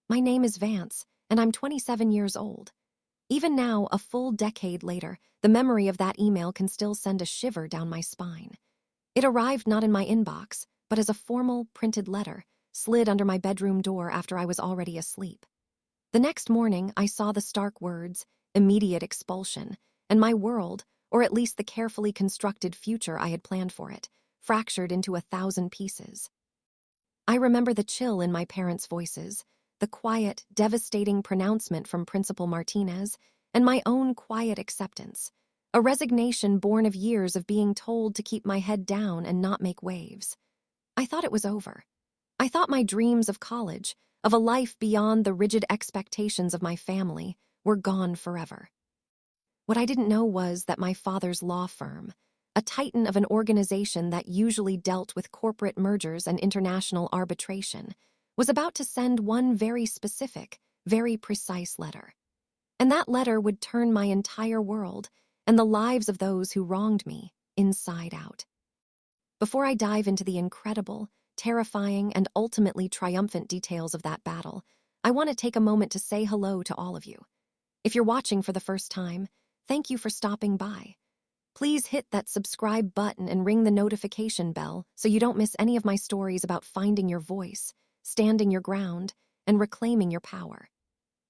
My name is Vance, and I'm 27 years old. Even now, a full decade later, the memory of that email can still send a shiver down my spine. It arrived not in my inbox, but as a formal, printed letter, slid under my bedroom door after I was already asleep. The next morning, I saw the stark words, immediate expulsion, and my world, or at least the carefully constructed future I had planned for it, fractured into 1,000 pieces. I remember the chill in my parents' voices, the quiet, devastating pronouncement from Principal Martinez, and my own quiet acceptance, a resignation born of years of being told to keep my head down and not make waves. I thought it was over. I thought my dreams of college, of a life beyond the rigid expectations of my family, were gone forever. What I didn't know was that my father's law firm, a titan of an organization that usually dealt with corporate mergers and international arbitration, was about to send one very specific, very precise letter. And that letter would turn my entire world and the lives of those who wronged me inside out. Before I dive into the incredible, terrifying, and ultimately triumphant details of that battle, I want to take a moment to say hello to all of you. If you're watching for the first time, thank you for stopping by. Please hit that subscribe button and ring the notification bell so you don't miss any of my stories about finding your voice, standing your ground, and reclaiming your power.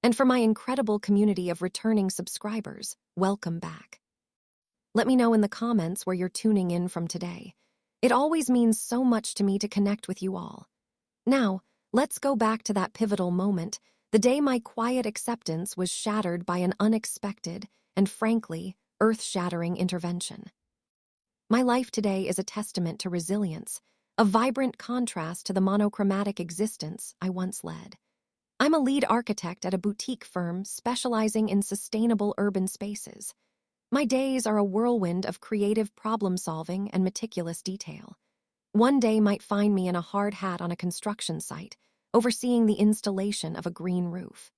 And for my incredible community of returning subscribers, welcome back. Let me know in the comments where you're tuning in from today. It always means so much to me to connect with you all. Now, let's go back to that pivotal moment, the day my quiet acceptance was shattered by an unexpected and, frankly, earth-shattering intervention. My life today is a testament to resilience, a vibrant contrast to the monochromatic existence I once led. I'm a lead architect at a boutique firm specializing in sustainable urban spaces. My days are a whirlwind of creative problem-solving and meticulous detail. One day might find me in a hard hat on a construction site, overseeing the installation of a green roof.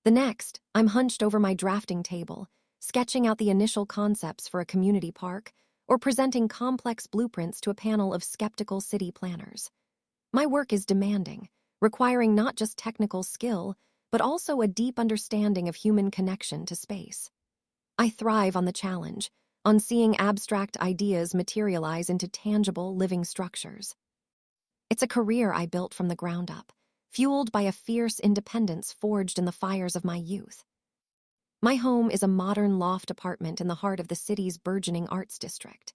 The next, I'm hunched over my drafting table, sketching out the initial concepts for a community park, or presenting complex blueprints to a panel of skeptical city planners. My work is demanding, requiring not just technical skill, but also a deep understanding of human connection to space. I thrive on the challenge, on seeing abstract ideas materialize into tangible, living structures. It's a career I built from the ground up, fueled by a fierce independence forged in the fires of my youth. My home is a modern loft apartment in the heart of the city's burgeoning arts district.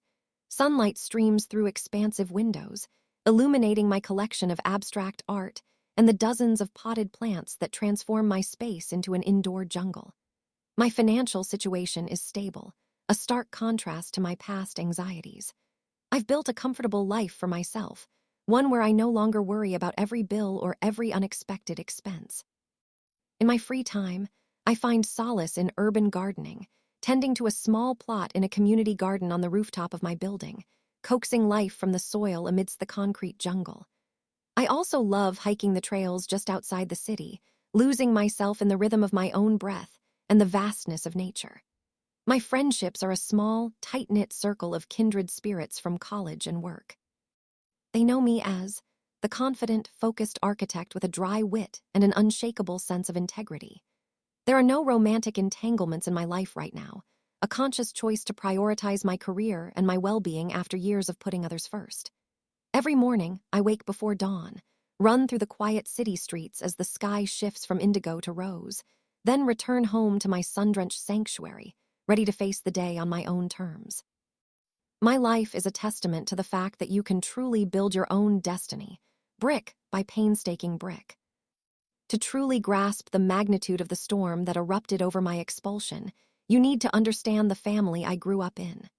Sunlight streams through expansive windows, illuminating my collection of abstract art and the dozens of potted plants that transform my space into an indoor jungle. My financial situation is stable, a stark contrast to my past anxieties. I've built a comfortable life for myself, one where I no longer worry about every bill or every unexpected expense. In my free time, I find solace in urban gardening, tending to a small plot in a community garden on the rooftop of my building, coaxing life from the soil amidst the concrete jungle. I also love hiking the trails just outside the city, losing myself in the rhythm of my own breath and the vastness of nature. My friendships are a small, tight-knit circle of kindred spirits from college and work. They know me as the confident, focused architect with a dry wit and an unshakable sense of integrity. There are no romantic entanglements in my life right now, a conscious choice to prioritize my career and my well-being after years of putting others first. Every morning, I wake before dawn, run through the quiet city streets as the sky shifts from indigo to rose, then return home to my sun-drenched sanctuary, ready to face the day on my own terms. My life is a testament to the fact that you can truly build your own destiny, brick by painstaking brick. To truly grasp the magnitude of the storm that erupted over my expulsion, you need to understand the family I grew up in.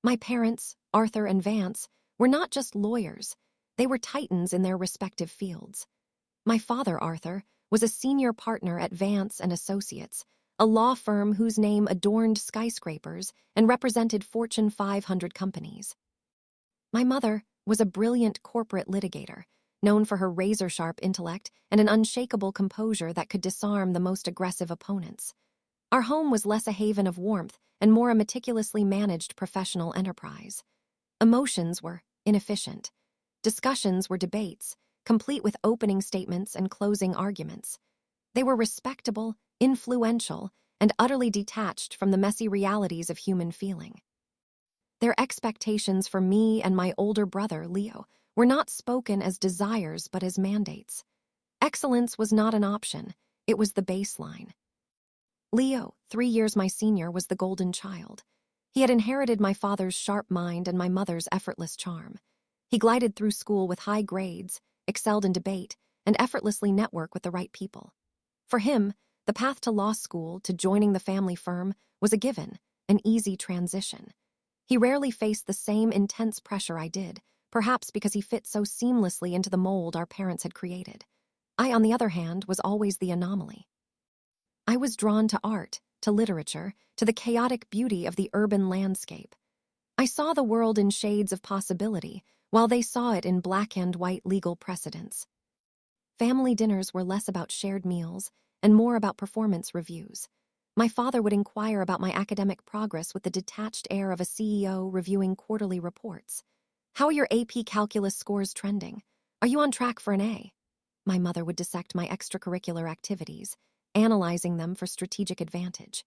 My parents, Arthur and Vance, were not just lawyers, they were titans in their respective fields. My father, Arthur, was a senior partner at Vance and Associates, a law firm whose name adorned skyscrapers and represented Fortune 500 companies. My mother was a brilliant corporate litigator, known for her razor-sharp intellect and an unshakable composure that could disarm the most aggressive opponents. Our home was less a haven of warmth and more a meticulously managed professional enterprise. Emotions were inefficient. Discussions were debates, complete with opening statements and closing arguments. They were respectable, influential, and utterly detached from the messy realities of human feeling. Their expectations for me and my older brother, Leo, were not spoken as desires but as mandates. Excellence was not an option, it was the baseline. Leo, 3 years my senior, was the golden child. He had inherited my father's sharp mind and my mother's effortless charm. He glided through school with high grades, excelled in debate, and effortlessly networked with the right people. For him, the path to law school, to joining the family firm, was a given, an easy transition. He rarely faced the same intense pressure I did, perhaps because he fit so seamlessly into the mold our parents had created. I, on the other hand, was always the anomaly. I was drawn to art, to literature, to the chaotic beauty of the urban landscape. I saw the world in shades of possibility, while they saw it in black and white legal precedents. Family dinners were less about shared meals and more about performance reviews. My father would inquire about my academic progress with the detached air of a CEO reviewing quarterly reports. "How are your AP calculus scores trending? Are you on track for an A?" My mother would dissect my extracurricular activities, analyzing them for strategic advantage.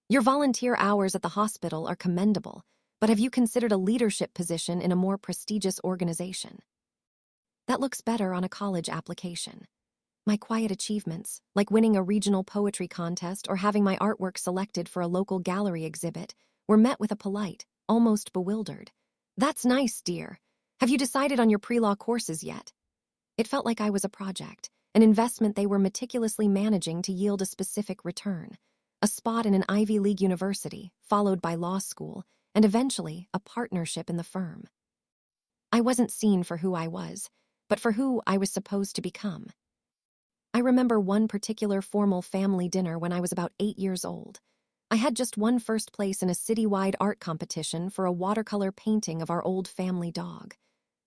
"Your volunteer hours at the hospital are commendable, but have you considered a leadership position in a more prestigious organization? That looks better on a college application." My quiet achievements, like winning a regional poetry contest or having my artwork selected for a local gallery exhibit, were met with a polite, almost bewildered, "That's nice, dear. Have you decided on your pre-law courses yet?" It felt like I was a project, an investment they were meticulously managing to yield a specific return. A spot in an Ivy League university, followed by law school, and eventually a partnership in the firm. I wasn't seen for who I was, but for who I was supposed to become. I remember one particular formal family dinner when I was about 8 years old. I had just won first place in a citywide art competition for a watercolor painting of our old family dog.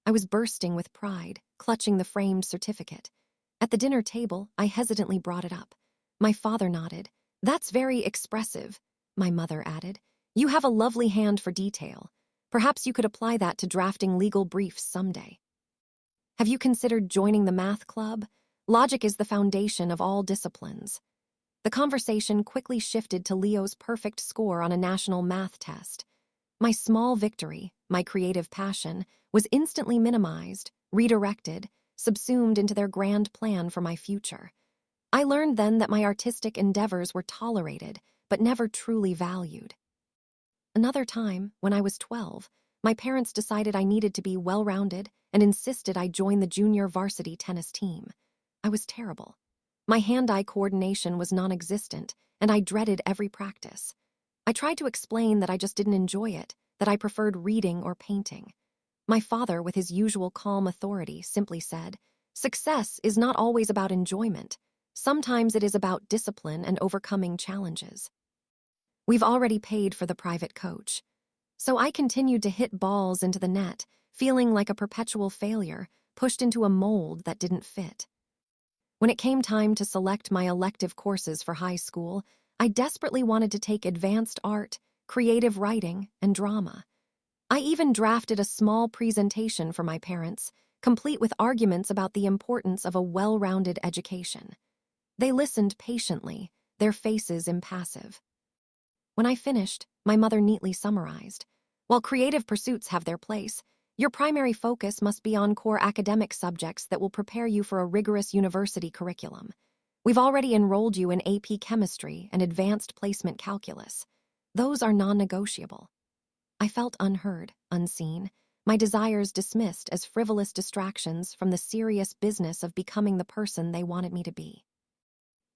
I was bursting with pride, clutching the framed certificate. At the dinner table, I hesitantly brought it up. My father nodded. "That's very expressive," my mother added. "You have a lovely hand for detail. Perhaps you could apply that to drafting legal briefs someday. Have you considered joining the math club? Logic is the foundation of all disciplines." The conversation quickly shifted to Leo's perfect score on a national math test. My small victory, my creative passion, was instantly minimized, redirected, subsumed into their grand plan for my future. I learned then that my artistic endeavors were tolerated, but never truly valued. Another time, when I was 12, my parents decided I needed to be well-rounded and insisted I join the junior varsity tennis team. I was terrible. My hand-eye coordination was non-existent, and I dreaded every practice. I tried to explain that I just didn't enjoy it, that I preferred reading or painting. My father, with his usual calm authority, simply said, "Success is not always about enjoyment. Sometimes it is about discipline and overcoming challenges." We've already paid for the private coach. So I continued to hit balls into the net, feeling like a perpetual failure, pushed into a mold that didn't fit. When it came time to select my elective courses for high school, I desperately wanted to take advanced art, creative writing, and drama. I even drafted a small presentation for my parents, complete with arguments about the importance of a well-rounded education. They listened patiently, their faces impassive. When I finished, my mother neatly summarized, "While creative pursuits have their place, your primary focus must be on core academic subjects that will prepare you for a rigorous university curriculum. We've already enrolled you in AP Chemistry and Advanced Placement Calculus. Those are non-negotiable." I felt unheard, unseen, my desires dismissed as frivolous distractions from the serious business of becoming the person they wanted me to be.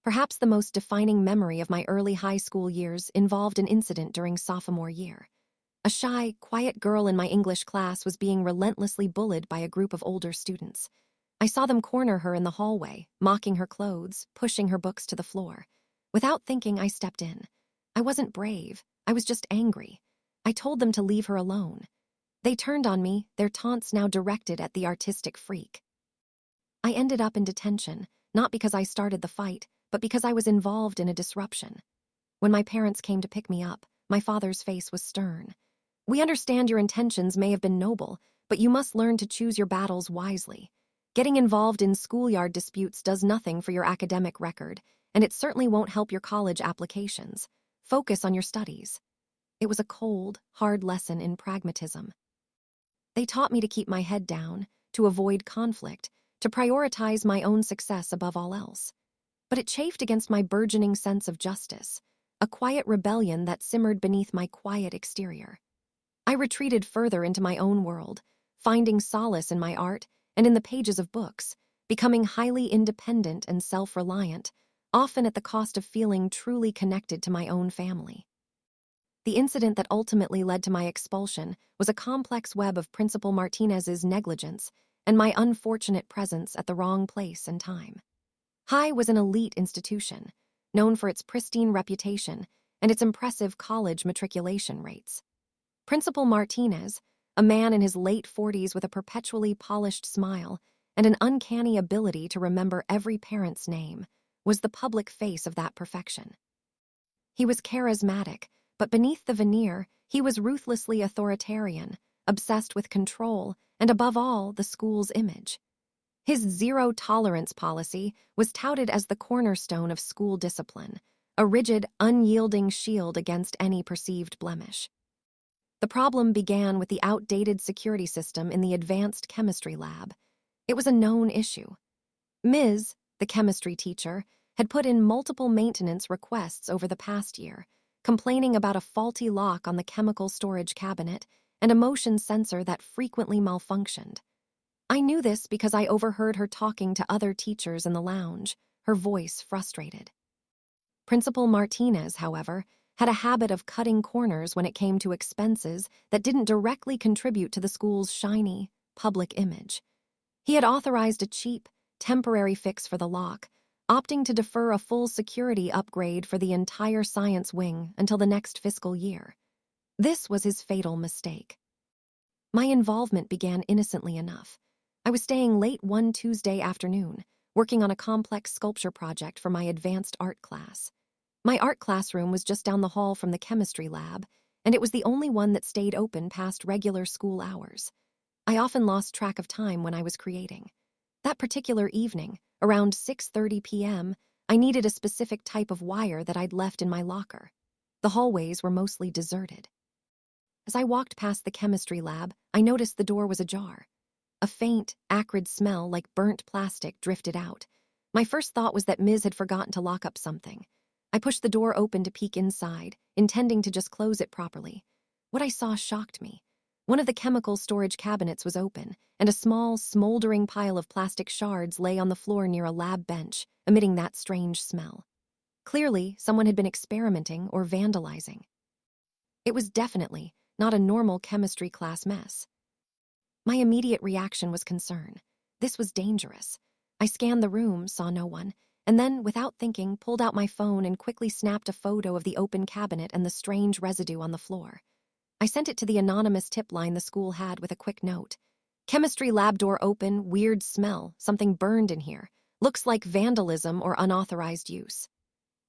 Perhaps the most defining memory of my early high school years involved an incident during sophomore year. A shy, quiet girl in my English class was being relentlessly bullied by a group of older students. I saw them corner her in the hallway, mocking her clothes, pushing her books to the floor. Without thinking, I stepped in. I wasn't brave, I was just angry. I told them to leave her alone. They turned on me, their taunts now directed at the artistic freak. I ended up in detention, not because I started the fight, but because I was involved in a disruption. When my parents came to pick me up, my father's face was stern. "We understand your intentions may have been noble, but you must learn to choose your battles wisely. Getting involved in schoolyard disputes does nothing for your academic record, and it certainly won't help your college applications. Focus on your studies. It was a cold, hard lesson in pragmatism. They taught me to keep my head down, to avoid conflict, to prioritize my own success above all else. But it chafed against my burgeoning sense of justice, a quiet rebellion that simmered beneath my quiet exterior. I retreated further into my own world, finding solace in my art and in the pages of books, becoming highly independent and self-reliant, often at the cost of feeling truly connected to my own family. The incident that ultimately led to my expulsion was a complex web of Principal Martinez's negligence and my unfortunate presence at the wrong place and time. High was an elite institution, known for its pristine reputation and its impressive college matriculation rates. Principal Martinez, a man in his late 40s with a perpetually polished smile and an uncanny ability to remember every parent's name, was the public face of that perfection. He was charismatic, but beneath the veneer, he was ruthlessly authoritarian, obsessed with control, and above all, the school's image. His zero-tolerance policy was touted as the cornerstone of school discipline, a rigid, unyielding shield against any perceived blemish. The problem began with the outdated security system in the advanced chemistry lab. It was a known issue. Ms., the chemistry teacher, had put in multiple maintenance requests over the past year, complaining about a faulty lock on the chemical storage cabinet and a motion sensor that frequently malfunctioned. I knew this because I overheard her talking to other teachers in the lounge, her voice frustrated. Principal Martinez, however, had a habit of cutting corners when it came to expenses that didn't directly contribute to the school's shiny, public image. He had authorized a cheap, temporary fix for the lock, opting to defer a full security upgrade for the entire science wing until the next fiscal year. This was his fatal mistake. My involvement began innocently enough. I was staying late one Tuesday afternoon, working on a complex sculpture project for my advanced art class. My art classroom was just down the hall from the chemistry lab, and it was the only one that stayed open past regular school hours. I often lost track of time when I was creating. That particular evening, around 6:30 p.m., I needed a specific type of wire that I'd left in my locker. The hallways were mostly deserted. As I walked past the chemistry lab, I noticed the door was ajar. A faint, acrid smell like burnt plastic drifted out. My first thought was that Ms. had forgotten to lock up something. I pushed the door open to peek inside, intending to just close it properly. What I saw shocked me. One of the chemical storage cabinets was open, and a small, smoldering pile of plastic shards lay on the floor near a lab bench, emitting that strange smell. Clearly, someone had been experimenting or vandalizing. It was definitely not a normal chemistry class mess. My immediate reaction was concern. This was dangerous. I scanned the room, saw no one, and then, without thinking, pulled out my phone and quickly snapped a photo of the open cabinet and the strange residue on the floor. I sent it to the anonymous tip line the school had with a quick note. Chemistry lab door open, weird smell, something burned in here. Looks like vandalism or unauthorized use.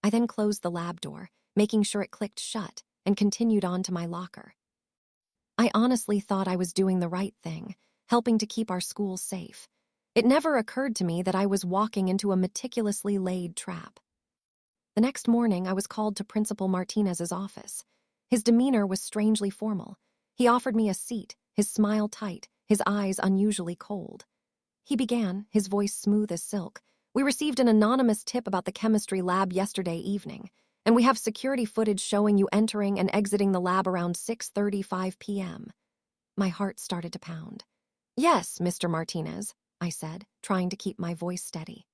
I then closed the lab door, making sure it clicked shut, and continued on to my locker. I honestly thought I was doing the right thing, helping to keep our school safe. It never occurred to me that I was walking into a meticulously laid trap. The next morning, I was called to Principal Martinez's office. His demeanor was strangely formal. He offered me a seat, his smile tight, his eyes unusually cold. He began, his voice smooth as silk. "We received an anonymous tip about the chemistry lab yesterday evening, and we have security footage showing you entering and exiting the lab around 6:35 p.m. My heart started to pound. "Yes, Mr. Martinez," I said, trying to keep my voice steady.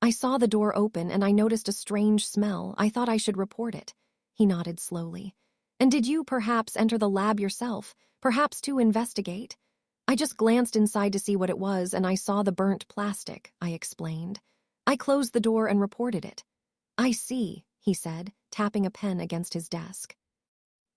"I saw the door open and I noticed a strange smell. I thought I should report it." He nodded slowly. "And did you perhaps enter the lab yourself, perhaps to investigate?" "I just glanced inside to see what it was and I saw the burnt plastic," I explained. "I closed the door and reported it." "I see," he said, tapping a pen against his desk.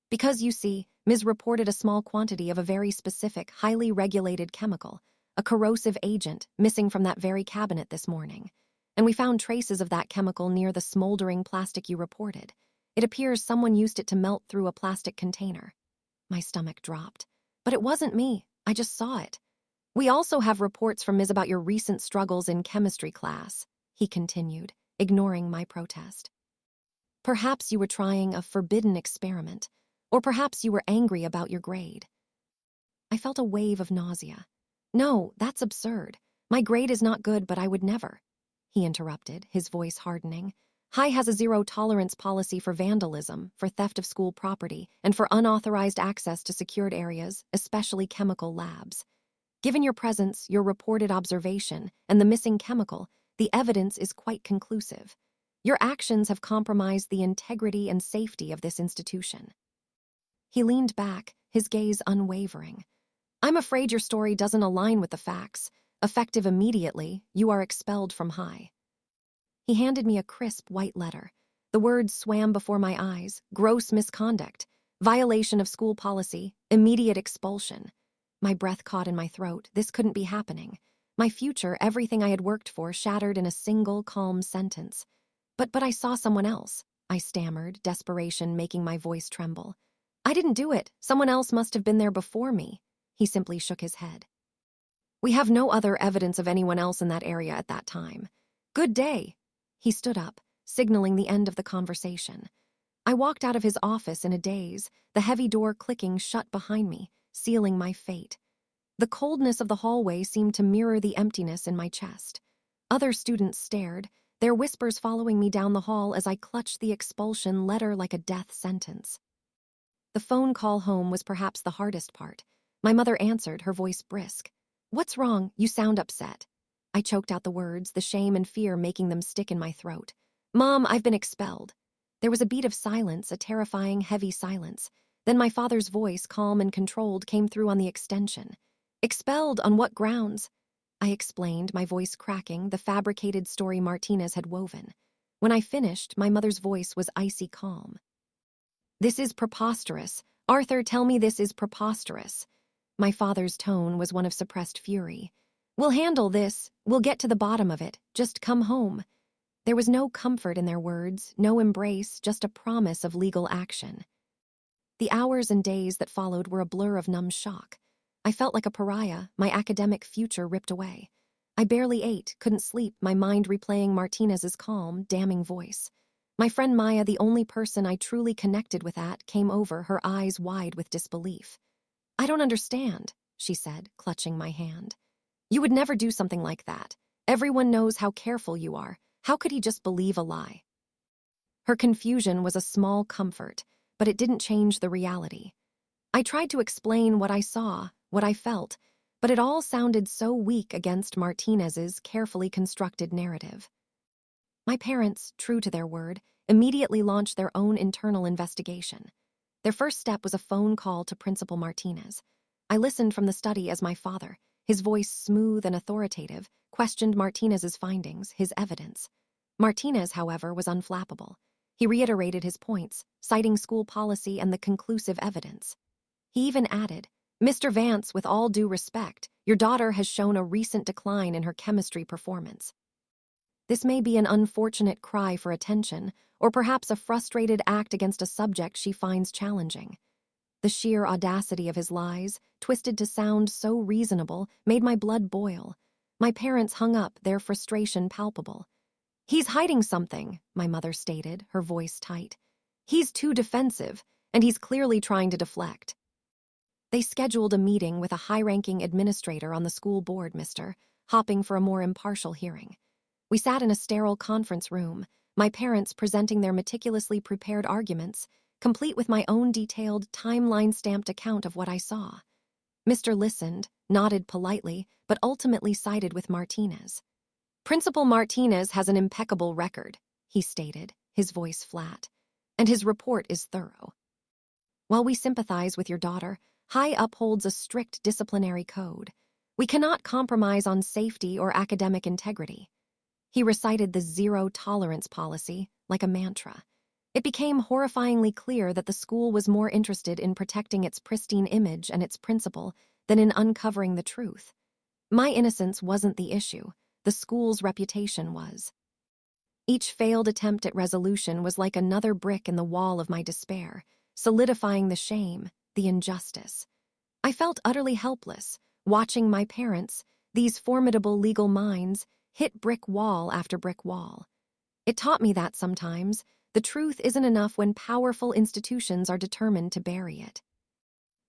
"Because you see, Ms. reported a small quantity of a very specific, highly regulated chemical, a corrosive agent, missing from that very cabinet this morning. And we found traces of that chemical near the smoldering plastic you reported. It appears someone used it to melt through a plastic container." My stomach dropped. "But it wasn't me. I just saw it." We also have reports from Ms. about your recent struggles in chemistry class, he continued, ignoring my protest. Perhaps you were trying a forbidden experiment, or perhaps you were angry about your grade. I felt a wave of nausea. No, that's absurd. My grade is not good, but I would never. He interrupted, his voice hardening. High has a zero-tolerance policy for vandalism, for theft of school property, and for unauthorized access to secured areas, especially chemical labs. Given your presence, your reported observation, and the missing chemical, the evidence is quite conclusive. Your actions have compromised the integrity and safety of this institution. He leaned back, his gaze unwavering. I'm afraid your story doesn't align with the facts. Effective immediately, you are expelled from High. He handed me a crisp white letter. The words swam before my eyes: gross misconduct, violation of school policy, immediate expulsion. My breath caught in my throat. This couldn't be happening. My future, everything I had worked for, shattered in a single, calm sentence. But I saw someone else, I stammered, desperation making my voice tremble. I didn't do it. Someone else must have been there before me. He simply shook his head. We have no other evidence of anyone else in that area at that time. Good day. He stood up, signaling the end of the conversation. I walked out of his office in a daze, the heavy door clicking shut behind me, sealing my fate. The coldness of the hallway seemed to mirror the emptiness in my chest. Other students stared, their whispers following me down the hall as I clutched the expulsion letter like a death sentence. The phone call home was perhaps the hardest part. My mother answered, her voice brisk. What's wrong? You sound upset. I choked out the words, the shame and fear making them stick in my throat. Mom, I've been expelled. There was a beat of silence, a terrifying, heavy silence. Then my father's voice, calm and controlled, came through on the extension. Expelled on what grounds? I explained, my voice cracking, the fabricated story Martinez had woven. When I finished, my mother's voice was icy calm. This is preposterous. Arthur, tell me this is preposterous. My father's tone was one of suppressed fury. We'll handle this. We'll get to the bottom of it. Just come home. There was no comfort in their words, no embrace, just a promise of legal action. The hours and days that followed were a blur of numb shock. I felt like a pariah, my academic future ripped away. I barely ate, couldn't sleep, my mind replaying Martinez's calm, damning voice. My friend Maya, the only person I truly connected with came over, her eyes wide with disbelief. I don't understand, she said, clutching my hand. You would never do something like that. Everyone knows how careful you are. How could he just believe a lie? Her confusion was a small comfort, but it didn't change the reality. I tried to explain what I saw, what I felt, but it all sounded so weak against Martinez's carefully constructed narrative. My parents, true to their word, immediately launched their own internal investigation. Their first step was a phone call to Principal Martinez. I listened from the study as my father, his voice smooth and authoritative, questioned Martinez's findings, his evidence. Martinez, however, was unflappable. He reiterated his points, citing school policy and the conclusive evidence. He even added, Mr. Vance, with all due respect, your daughter has shown a recent decline in her chemistry performance. This may be an unfortunate cry for attention, or perhaps a frustrated act against a subject she finds challenging. The sheer audacity of his lies, twisted to sound so reasonable, made my blood boil. My parents hung up, their frustration palpable. He's hiding something, my mother stated, her voice tight. He's too defensive, and he's clearly trying to deflect. They scheduled a meeting with a high-ranking administrator on the school board, hopping for a more impartial hearing. We sat in a sterile conference room, my parents presenting their meticulously prepared arguments, complete with my own detailed, timeline-stamped account of what I saw. Mr. listened, nodded politely, but ultimately sided with Martinez. Principal Martinez has an impeccable record, he stated, his voice flat, and his report is thorough. While we sympathize with your daughter, High upholds a strict disciplinary code. We cannot compromise on safety or academic integrity. He recited the zero-tolerance policy like a mantra. It became horrifyingly clear that the school was more interested in protecting its pristine image and its principal than in uncovering the truth. My innocence wasn't the issue. The school's reputation was. Each failed attempt at resolution was like another brick in the wall of my despair, solidifying the shame, the injustice. I felt utterly helpless, watching my parents, these formidable legal minds, hit brick wall after brick wall. It taught me that sometimes the truth isn't enough when powerful institutions are determined to bury it.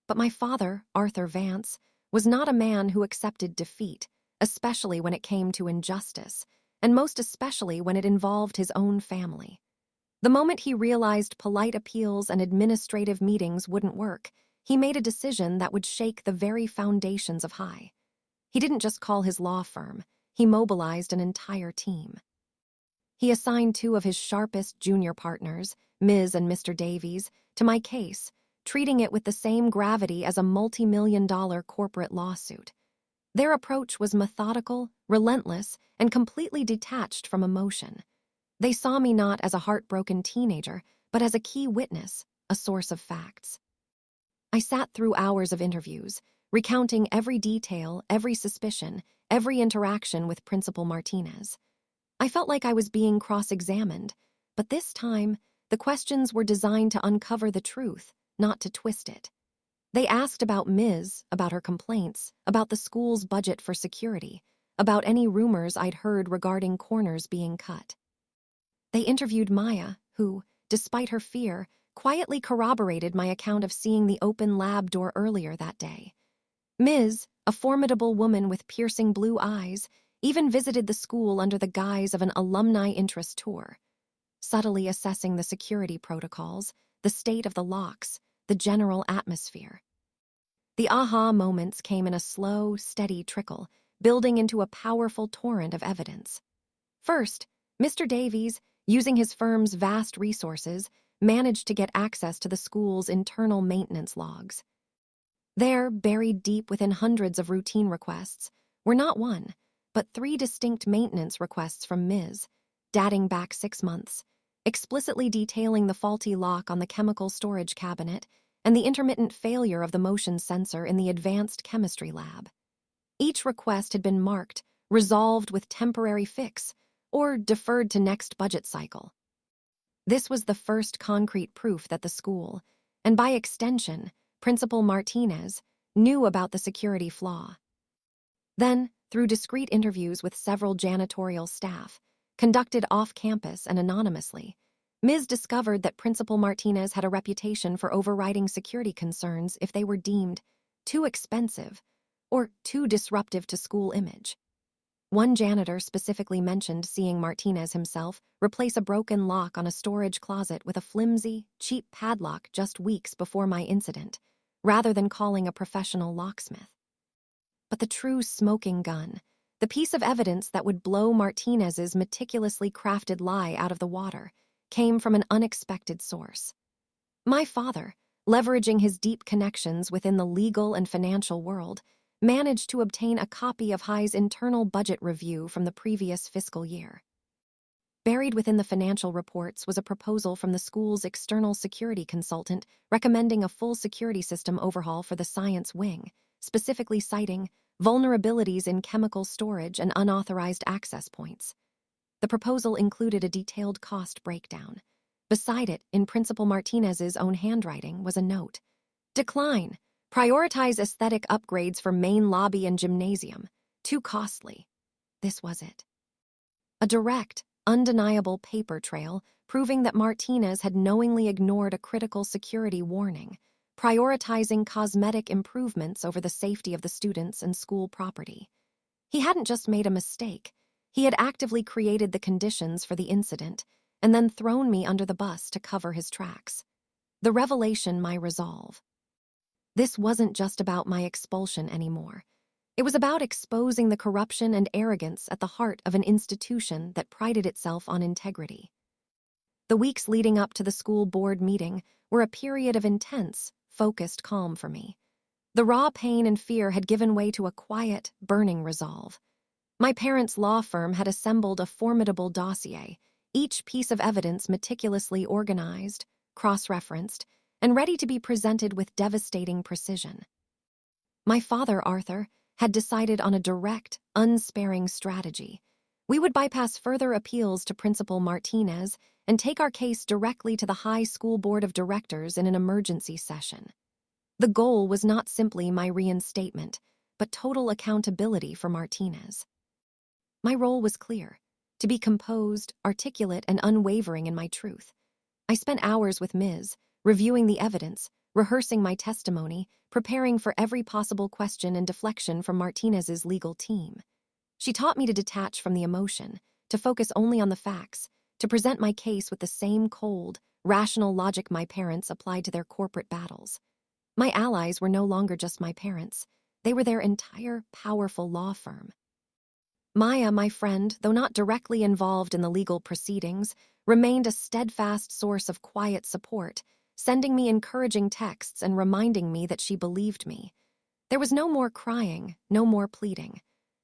But my father, Arthur Vance, was not a man who accepted defeat, especially when it came to injustice, and most especially when it involved his own family. The moment he realized polite appeals and administrative meetings wouldn't work, he made a decision that would shake the very foundations of High. He didn't just call his law firm, he mobilized an entire team. He assigned two of his sharpest junior partners, Ms. and Mr. Davies, to my case, treating it with the same gravity as a multi-million-dollar corporate lawsuit. Their approach was methodical, relentless, and completely detached from emotion. They saw me not as a heartbroken teenager, but as a key witness, a source of facts. I sat through hours of interviews, recounting every detail, every suspicion, every interaction with Principal Martinez. I felt like I was being cross-examined, but this time, the questions were designed to uncover the truth, not to twist it. They asked about Ms., about her complaints, about the school's budget for security, about any rumors I'd heard regarding corners being cut. They interviewed Maya, who, despite her fear, quietly corroborated my account of seeing the open lab door earlier that day. Ms., a formidable woman with piercing blue eyes, even visited the school under the guise of an alumni interest tour, subtly assessing the security protocols, the state of the locks, the general atmosphere. The aha moments came in a slow, steady trickle, building into a powerful torrent of evidence. First, Mr. Davies, using his firm's vast resources, managed to get access to the school's internal maintenance logs. There, buried deep within hundreds of routine requests, were not one, but three distinct maintenance requests from Ms., dating back 6 months, explicitly detailing the faulty lock on the chemical storage cabinet and the intermittent failure of the motion sensor in the advanced chemistry lab. Each request had been marked, resolved with temporary fix, or deferred to next budget cycle. This was the first concrete proof that the school, and by extension, Principal Martinez, knew about the security flaw. Then, through discreet interviews with several janitorial staff, conducted off-campus and anonymously, Ms. discovered that Principal Martinez had a reputation for overriding security concerns if they were deemed too expensive or too disruptive to school image. One janitor specifically mentioned seeing Martinez himself replace a broken lock on a storage closet with a flimsy, cheap padlock just weeks before my incident, rather than calling a professional locksmith. But the true smoking gun, the piece of evidence that would blow Martinez's meticulously crafted lie out of the water, came from an unexpected source. My father, leveraging his deep connections within the legal and financial world, managed to obtain a copy of High's internal budget review from the previous fiscal year. Buried within the financial reports was a proposal from the school's external security consultant recommending a full security system overhaul for the science wing, specifically citing vulnerabilities in chemical storage and unauthorized access points. The proposal included a detailed cost breakdown. Beside it, in Principal Martinez's own handwriting, was a note. Decline. Prioritize aesthetic upgrades for main lobby and gymnasium. Too costly. This was it. A direct, undeniable paper trail proving that Martinez had knowingly ignored a critical security warning, prioritizing cosmetic improvements over the safety of the students and school property. He hadn't just made a mistake. He had actively created the conditions for the incident and then thrown me under the bus to cover his tracks. The revelation, my resolve. This wasn't just about my expulsion anymore. It was about exposing the corruption and arrogance at the heart of an institution that prided itself on integrity. The weeks leading up to the school board meeting were a period of intense, focused calm for me. The raw pain and fear had given way to a quiet, burning resolve. My parents' law firm had assembled a formidable dossier, each piece of evidence meticulously organized, cross-referenced, and ready to be presented with devastating precision. My father, Arthur, had decided on a direct, unsparing strategy. We would bypass further appeals to Principal Martinez and take our case directly to the High School Board of Directors in an emergency session. The goal was not simply my reinstatement, but total accountability for Martinez. My role was clear: to be composed, articulate, and unwavering in my truth. I spent hours with Ms., reviewing the evidence, rehearsing my testimony, preparing for every possible question and deflection from Martinez's legal team. She taught me to detach from the emotion, to focus only on the facts, to present my case with the same cold, rational logic my parents applied to their corporate battles. My allies were no longer just my parents. They were their entire, powerful law firm. Maya, my friend, though not directly involved in the legal proceedings, remained a steadfast source of quiet support, sending me encouraging texts and reminding me that she believed me. There was no more crying, no more pleading.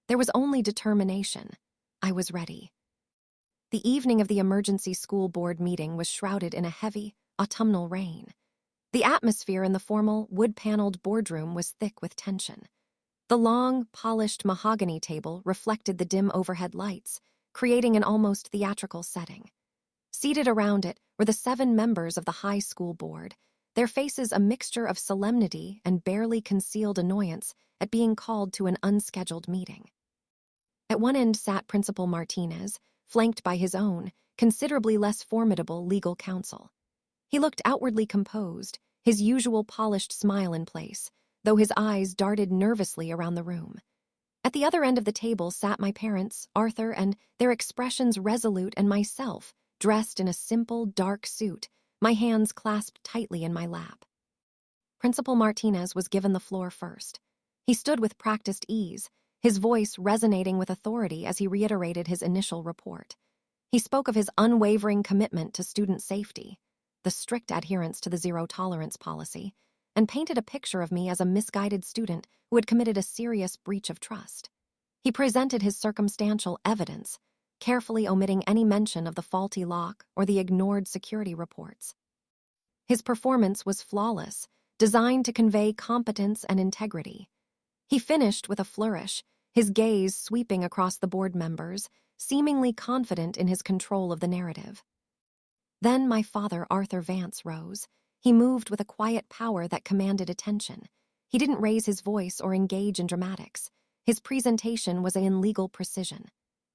There was only determination. I was ready. The evening of the emergency school board meeting was shrouded in a heavy, autumnal rain. The atmosphere in the formal, wood-paneled boardroom was thick with tension. The long, polished mahogany table reflected the dim overhead lights, creating an almost theatrical setting. Seated around it were the 7 members of the high school board, their faces a mixture of solemnity and barely concealed annoyance at being called to an unscheduled meeting. At one end sat Principal Martinez, flanked by his own, considerably less formidable legal counsel. He looked outwardly composed, his usual polished smile in place, though his eyes darted nervously around the room. At the other end of the table sat my parents, Arthur, and their expressions resolute, and myself, dressed in a simple, dark suit, my hands clasped tightly in my lap. Principal Martinez was given the floor first. He stood with practiced ease, his voice resonating with authority as he reiterated his initial report. He spoke of his unwavering commitment to student safety, the strict adherence to the zero-tolerance policy, and painted a picture of me as a misguided student who had committed a serious breach of trust. He presented his circumstantial evidence, carefully omitting any mention of the faulty lock or the ignored security reports. His performance was flawless, designed to convey competence and integrity. He finished with a flourish, his gaze sweeping across the board members, seemingly confident in his control of the narrative. Then my father, Arthur Vance, rose. He moved with a quiet power that commanded attention. He didn't raise his voice or engage in dramatics. His presentation was in legal precision.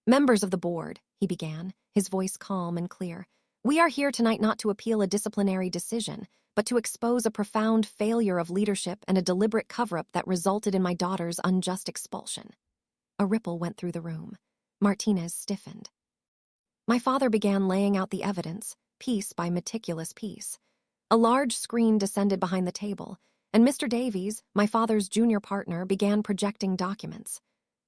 "Members of the board," he began, his voice calm and clear, "we are here tonight not to appeal a disciplinary decision, but to expose a profound failure of leadership and a deliberate cover-up that resulted in my daughter's unjust expulsion." A ripple went through the room. Martinez stiffened. My father began laying out the evidence, piece by meticulous piece. A large screen descended behind the table, and Mr. Davies, my father's junior partner, began projecting documents.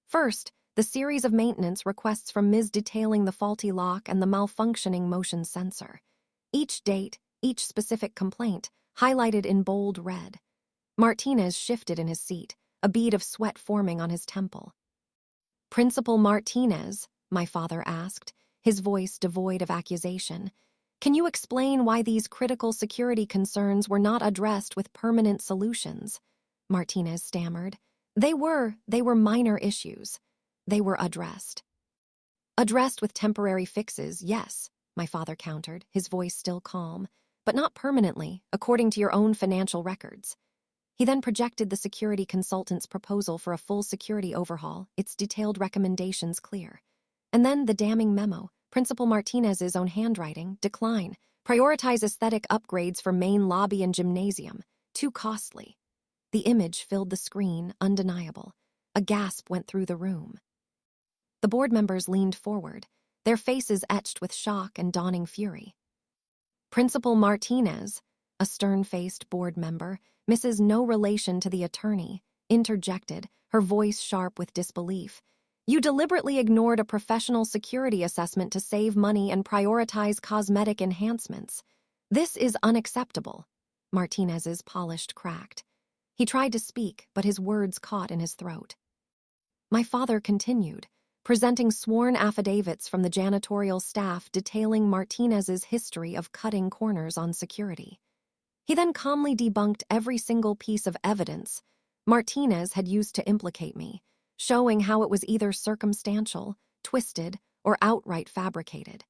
First, the series of maintenance requests from Ms. detailing the faulty lock and the malfunctioning motion sensor. Each date, each specific complaint, highlighted in bold red. Martinez shifted in his seat, a bead of sweat forming on his temple. "Principal Martinez," my father asked, his voice devoid of accusation, "can you explain why these critical security concerns were not addressed with permanent solutions?" Martinez stammered. They were minor issues. They were addressed. "Addressed with temporary fixes, yes," my father countered, his voice still calm, "but not permanently, according to your own financial records." He then projected the security consultant's proposal for a full security overhaul, its detailed recommendations clear. And then the damning memo, Principal Martinez's own handwriting, decline, prioritize aesthetic upgrades for main lobby and gymnasium, too costly. The image filled the screen, undeniable. A gasp went through the room. The board members leaned forward, their faces etched with shock and dawning fury. Principal Martinez, a stern-faced board member, Mrs. No relation to the attorney, interjected, her voice sharp with disbelief. "You deliberately ignored a professional security assessment to save money and prioritize cosmetic enhancements. This is unacceptable." Martinez's polished cracked. He tried to speak, but his words caught in his throat. My father continued, presenting sworn affidavits from the janitorial staff detailing Martinez's history of cutting corners on security. He then calmly debunked every single piece of evidence Martinez had used to implicate me, showing how it was either circumstantial, twisted, or outright fabricated.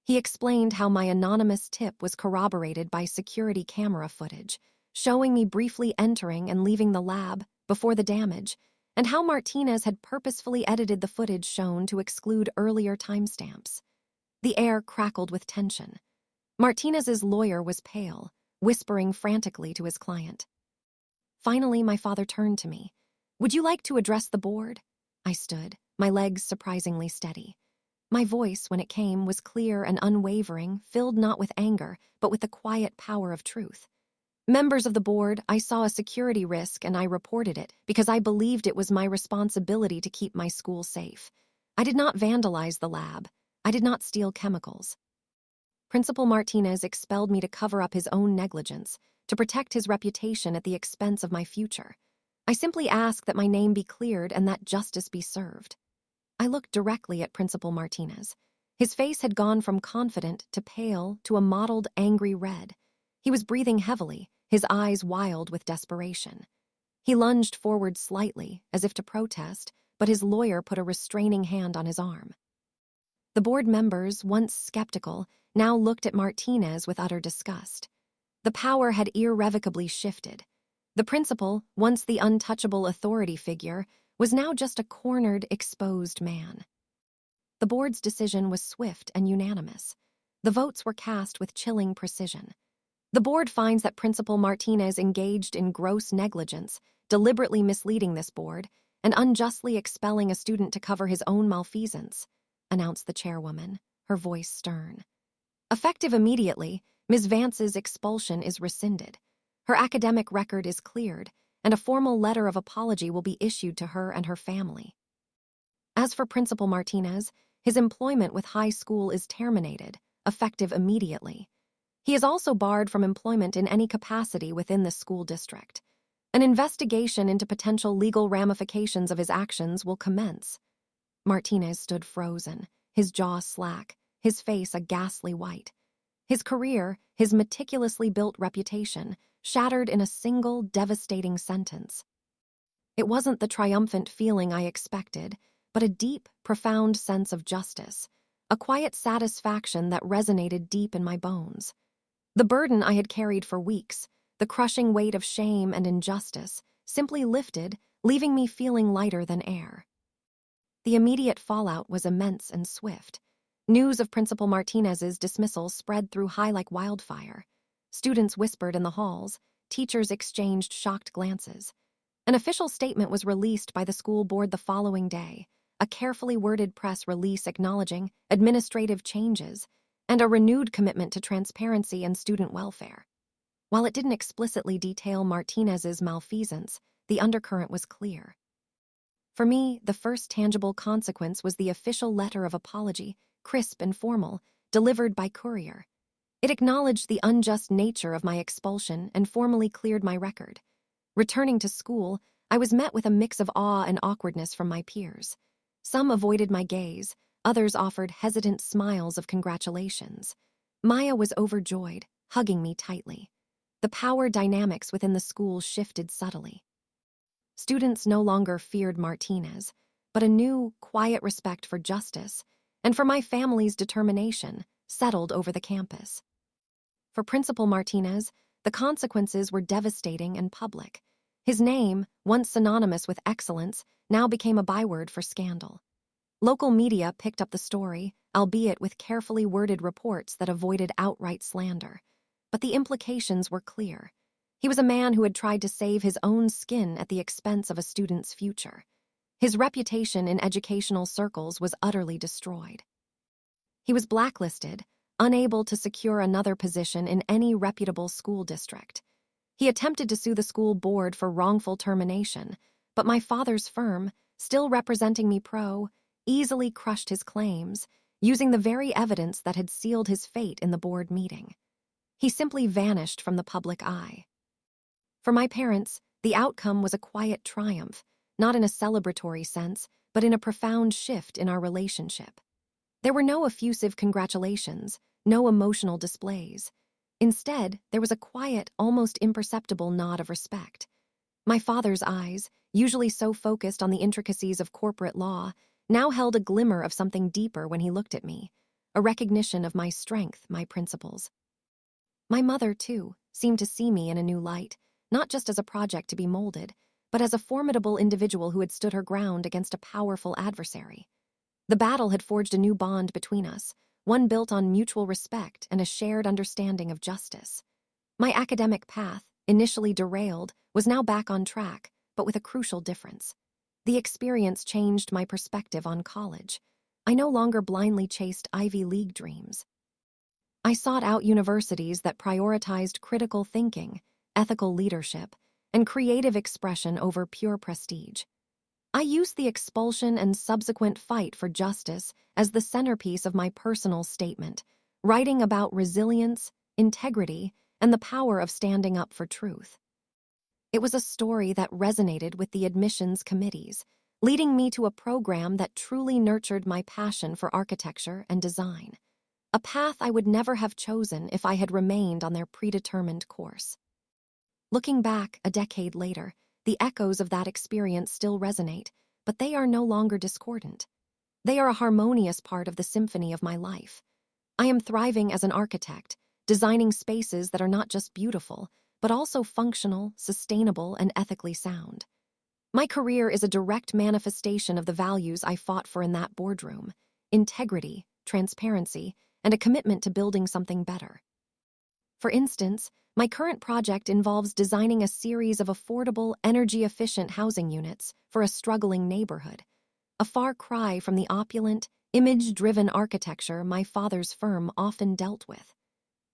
He explained how my anonymous tip was corroborated by security camera footage, showing me briefly entering and leaving the lab, before the damage, and how Martinez had purposefully edited the footage shown to exclude earlier timestamps. The air crackled with tension. Martinez's lawyer was pale, whispering frantically to his client. Finally, my father turned to me. "Would you like to address the board?" I stood, my legs surprisingly steady. My voice, when it came, was clear and unwavering, filled not with anger, but with the quiet power of truth. "Members of the board, I saw a security risk and I reported it because I believed it was my responsibility to keep my school safe. I did not vandalize the lab. I did not steal chemicals. Principal Martinez expelled me to cover up his own negligence, to protect his reputation at the expense of my future. I simply ask that my name be cleared and that justice be served." I looked directly at Principal Martinez. His face had gone from confident to pale to a mottled, angry red. He was breathing heavily, his eyes wild with desperation. He lunged forward slightly, as if to protest, but his lawyer put a restraining hand on his arm. The board members, once skeptical, now looked at Martinez with utter disgust. The power had irrevocably shifted. The principal, once the untouchable authority figure, was now just a cornered, exposed man. The board's decision was swift and unanimous. The votes were cast with chilling precision. The board finds that Principal Martinez engaged in gross negligence, deliberately misleading this board, and unjustly expelling a student to cover his own malfeasance, announced the chairwoman, her voice stern. Effective immediately, Ms. Vance's expulsion is rescinded. Her academic record is cleared, and a formal letter of apology will be issued to her and her family. As for Principal Martinez, his employment with high school is terminated, effective immediately. He is also barred from employment in any capacity within the school district. An investigation into potential legal ramifications of his actions will commence. Martinez stood frozen, his jaw slack, his face a ghastly white. His career, his meticulously built reputation, shattered in a single devastating sentence. It wasn't the triumphant feeling I expected, but a deep, profound sense of justice, a quiet satisfaction that resonated deep in my bones. The burden I had carried for weeks, the crushing weight of shame and injustice, simply lifted, leaving me feeling lighter than air. The immediate fallout was immense and swift. News of Principal Martinez's dismissal spread through High like wildfire. Students whispered in the halls, teachers exchanged shocked glances. An official statement was released by the school board the following day, a carefully worded press release acknowledging administrative changes and a renewed commitment to transparency and student welfare. While it didn't explicitly detail Martinez's malfeasance, the undercurrent was clear. For me, the first tangible consequence was the official letter of apology, crisp and formal, delivered by courier. It acknowledged the unjust nature of my expulsion and formally cleared my record. Returning to school, I was met with a mix of awe and awkwardness from my peers. Some avoided my gaze, others offered hesitant smiles of congratulations. Maya was overjoyed, hugging me tightly. The power dynamics within the school shifted subtly. Students no longer feared Martinez, but a new, quiet respect for justice and for my family's determination settled over the campus. For Principal Martinez, the consequences were devastating and public. His name, once synonymous with excellence, now became a byword for scandal. Local media picked up the story, albeit with carefully worded reports that avoided outright slander. But the implications were clear. He was a man who had tried to save his own skin at the expense of a student's future. His reputation in educational circles was utterly destroyed. He was blacklisted, unable to secure another position in any reputable school district. He attempted to sue the school board for wrongful termination, but my father's firm, still representing me easily crushed his claims, using the very evidence that had sealed his fate in the board meeting. He simply vanished from the public eye. For my parents, the outcome was a quiet triumph, not in a celebratory sense, but in a profound shift in our relationship. There were no effusive congratulations, no emotional displays. Instead, there was a quiet, almost imperceptible nod of respect. My father's eyes, usually so focused on the intricacies of corporate law, now held a glimmer of something deeper when he looked at me, a recognition of my strength, my principles. My mother, too, seemed to see me in a new light, not just as a project to be molded, but as a formidable individual who had stood her ground against a powerful adversary. The battle had forged a new bond between us, one built on mutual respect and a shared understanding of justice. My academic path, initially derailed, was now back on track, but with a crucial difference. The experience changed my perspective on college. I no longer blindly chased Ivy League dreams. I sought out universities that prioritized critical thinking, ethical leadership, and creative expression over pure prestige. I used the expulsion and subsequent fight for justice as the centerpiece of my personal statement, writing about resilience, integrity, and the power of standing up for truth. It was a story that resonated with the admissions committees, leading me to a program that truly nurtured my passion for architecture and design, a path I would never have chosen if I had remained on their predetermined course. Looking back a decade later, the echoes of that experience still resonate, but they are no longer discordant. They are a harmonious part of the symphony of my life. I am thriving as an architect, designing spaces that are not just beautiful, but also functional, sustainable, and ethically sound. My career is a direct manifestation of the values I fought for in that boardroom: integrity, transparency, and a commitment to building something better. For instance, my current project involves designing a series of affordable, energy-efficient housing units for a struggling neighborhood, a far cry from the opulent, image-driven architecture my father's firm often dealt with.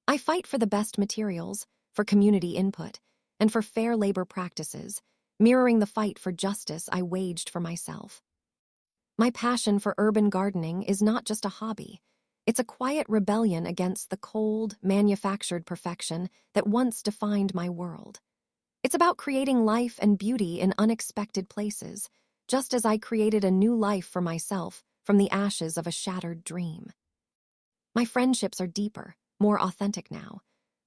I fight for the best materials, for community input, and for fair labor practices, mirroring the fight for justice I waged for myself. My passion for urban gardening is not just a hobby. It's a quiet rebellion against the cold, manufactured perfection that once defined my world. It's about creating life and beauty in unexpected places, just as I created a new life for myself from the ashes of a shattered dream. My friendships are deeper, more authentic now.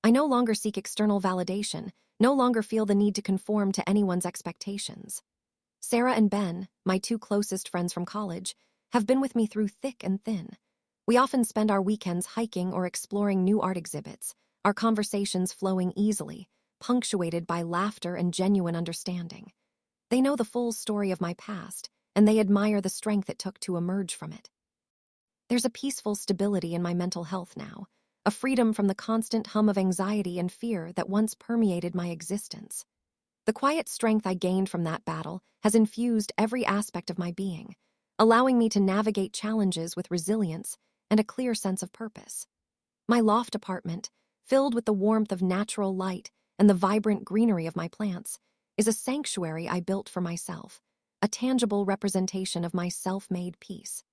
I no longer seek external validation, no longer feel the need to conform to anyone's expectations. Sarah and Ben, my two closest friends from college, have been with me through thick and thin. We often spend our weekends hiking or exploring new art exhibits, our conversations flowing easily, punctuated by laughter and genuine understanding. They know the full story of my past, and they admire the strength it took to emerge from it. There's a peaceful stability in my mental health now, a freedom from the constant hum of anxiety and fear that once permeated my existence. The quiet strength I gained from that battle has infused every aspect of my being, allowing me to navigate challenges with resilience and a clear sense of purpose. My loft apartment, filled with the warmth of natural light and the vibrant greenery of my plants, is a sanctuary I built for myself, a tangible representation of my self-made peace.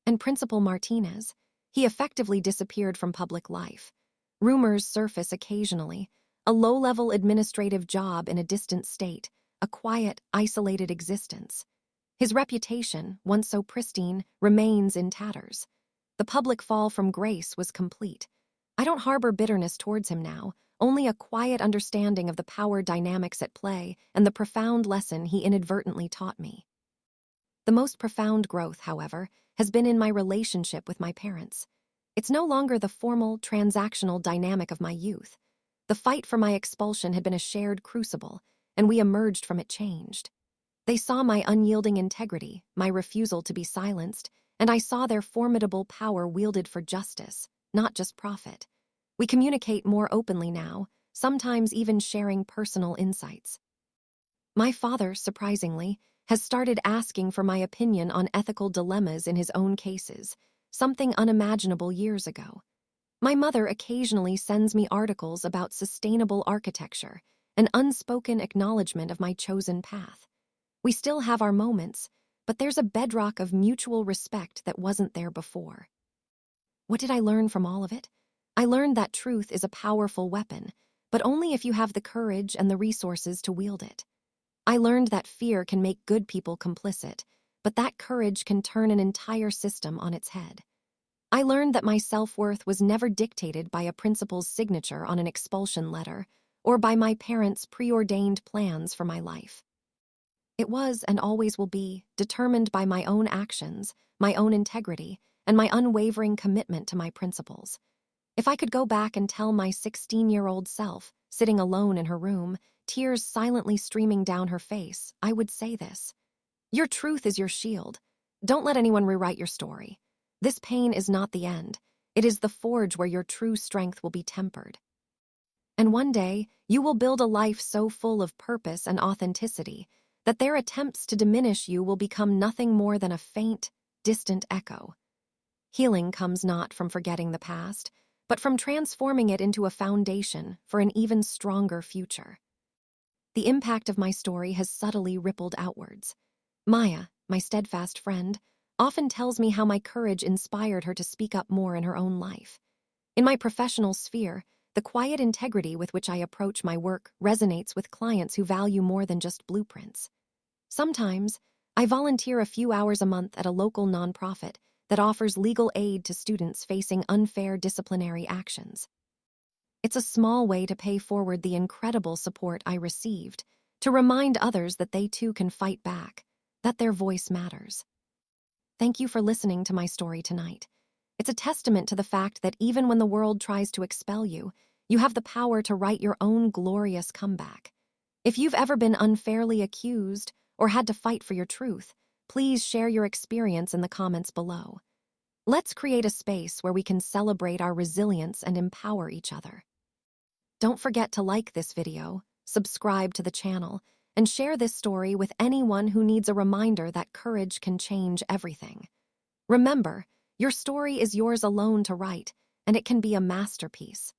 And Principal Martinez, he effectively disappeared from public life. Rumors surface occasionally, a low-level administrative job in a distant state, a quiet, isolated existence. His reputation, once so pristine, remains in tatters. The public fall from grace was complete. I don't harbor bitterness towards him now, only a quiet understanding of the power dynamics at play and the profound lesson he inadvertently taught me. The most profound growth, however, has been in my relationship with my parents. It's no longer the formal, transactional dynamic of my youth. The fight for my expulsion had been a shared crucible, and we emerged from it changed. They saw my unyielding integrity, my refusal to be silenced, and I saw their formidable power wielded for justice, not just profit. We communicate more openly now, sometimes even sharing personal insights. My father, surprisingly, has started asking for my opinion on ethical dilemmas in his own cases, something unimaginable years ago. My mother occasionally sends me articles about sustainable architecture, an unspoken acknowledgement of my chosen path. We still have our moments, but there's a bedrock of mutual respect that wasn't there before. What did I learn from all of it? I learned that truth is a powerful weapon, but only if you have the courage and the resources to wield it. I learned that fear can make good people complicit, but that courage can turn an entire system on its head. I learned that my self-worth was never dictated by a principal's signature on an expulsion letter or by my parents' preordained plans for my life. It was, and always will be, determined by my own actions, my own integrity, and my unwavering commitment to my principles. If I could go back and tell my 16-year-old self, sitting alone in her room, tears silently streaming down her face, I would say this: your truth is your shield. Don't let anyone rewrite your story. This pain is not the end. It is the forge where your true strength will be tempered. And one day, you will build a life so full of purpose and authenticity that their attempts to diminish you will become nothing more than a faint, distant echo. Healing comes not from forgetting the past, but from transforming it into a foundation for an even stronger future. The impact of my story has subtly rippled outwards. Maya, my steadfast friend, often tells me how my courage inspired her to speak up more in her own life. In my professional sphere, the quiet integrity with which I approach my work resonates with clients who value more than just blueprints. Sometimes, I volunteer a few hours a month at a local nonprofit that offers legal aid to students facing unfair disciplinary actions. It's a small way to pay forward the incredible support I received, to remind others that they too can fight back, that their voice matters. Thank you for listening to my story tonight. It's a testament to the fact that even when the world tries to expel you, you have the power to write your own glorious comeback. If you've ever been unfairly accused or had to fight for your truth, please share your experience in the comments below. Let's create a space where we can celebrate our resilience and empower each other. Don't forget to like this video, subscribe to the channel, and share this story with anyone who needs a reminder that courage can change everything. Remember, your story is yours alone to write, and it can be a masterpiece.